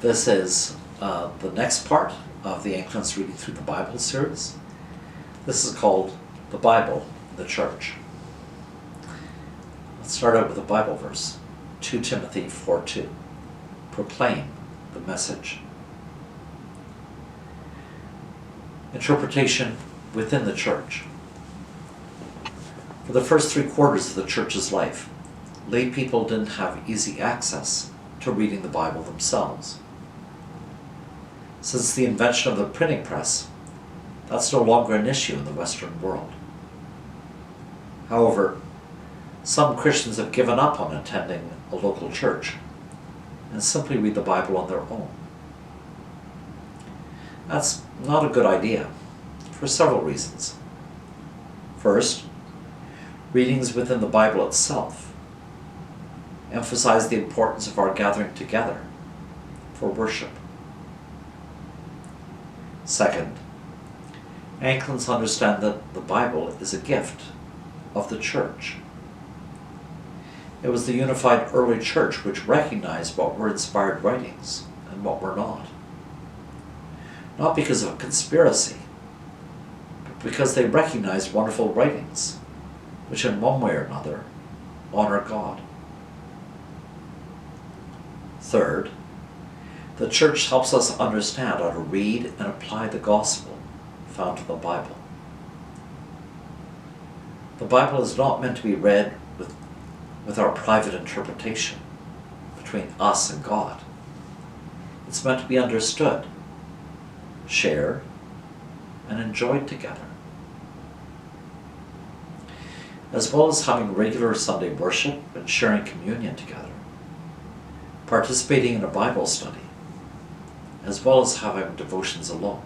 This is the next part of the Anglicans Reading Through the Bible series. This is called The Bible in the Church. Let's start out with a Bible verse, 2 Timothy 4:2. Proclaim the message. Interpretation within the church. For the first 3/4 of the church's life, lay people didn't have easy access to reading the Bible themselves. Since the invention of the printing press, that's no longer an issue in the Western world. However, some Christians have given up on attending a local church and simply read the Bible on their own. That's not a good idea for several reasons. First, readings within the Bible itself emphasize the importance of our gathering together for worship. Second, Anglicans understand that the Bible is a gift of the church. It was the unified early church which recognized what were inspired writings and what were not. Not because of a conspiracy, but because they recognized wonderful writings, which in one way or another honor God. Third, the church helps us understand how to read and apply the gospel found in the Bible. The Bible is not meant to be read with our private interpretation between us and God. It's meant to be understood, shared, and enjoyed together. As well as having regular Sunday worship and sharing communion together, participating in a Bible study, as well as having devotions alone,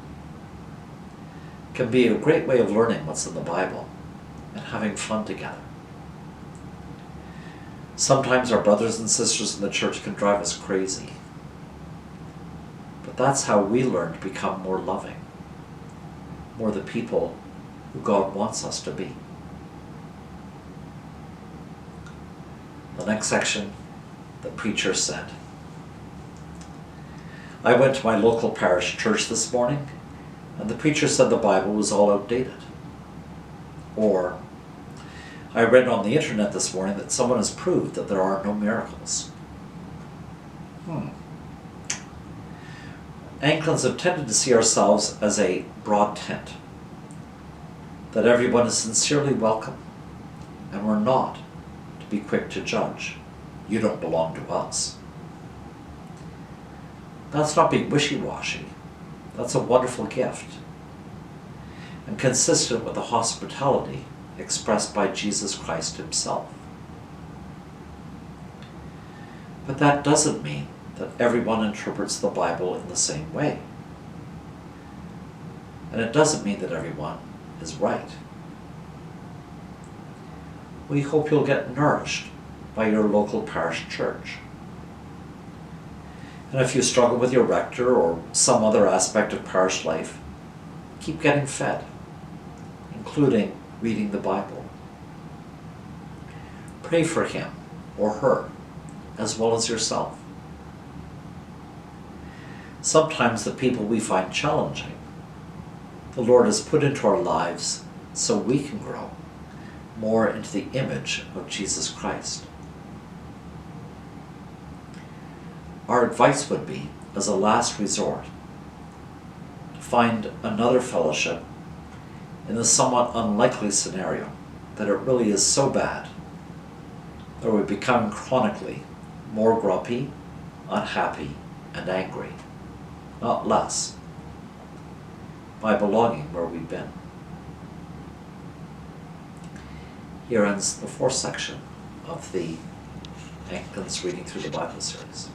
can be a great way of learning what's in the Bible and having fun together. Sometimes our brothers and sisters in the church can drive us crazy, but that's how we learn to become more loving, more the people who God wants us to be. The next section, the preacher said. I went to my local parish church this morning, and the preacher said the Bible was all outdated. Or, I read on the internet this morning that someone has proved that there are no miracles. Anglicans have tended to see ourselves as a broad tent, that everyone is sincerely welcome, and we're not to be quick to judge. You don't belong to us. That's not being wishy-washy. That's a wonderful gift, and consistent with the hospitality expressed by Jesus Christ himself. But that doesn't mean that everyone interprets the Bible in the same way. And it doesn't mean that everyone is right. We hope you'll get nourished by your local parish church. And if you struggle with your rector or some other aspect of parish life, keep getting fed, including reading the Bible. Pray for him or her, as well as yourself. Sometimes the people we find challenging, the Lord has put into our lives so we can grow more into the image of Jesus Christ. Our advice would be, as a last resort, to find another fellowship in the somewhat unlikely scenario that it really is so bad that we become chronically more grumpy, unhappy, and angry, not less, by belonging where we've been. Here ends the 4th section of the Anglicans Reading Through the Bible series.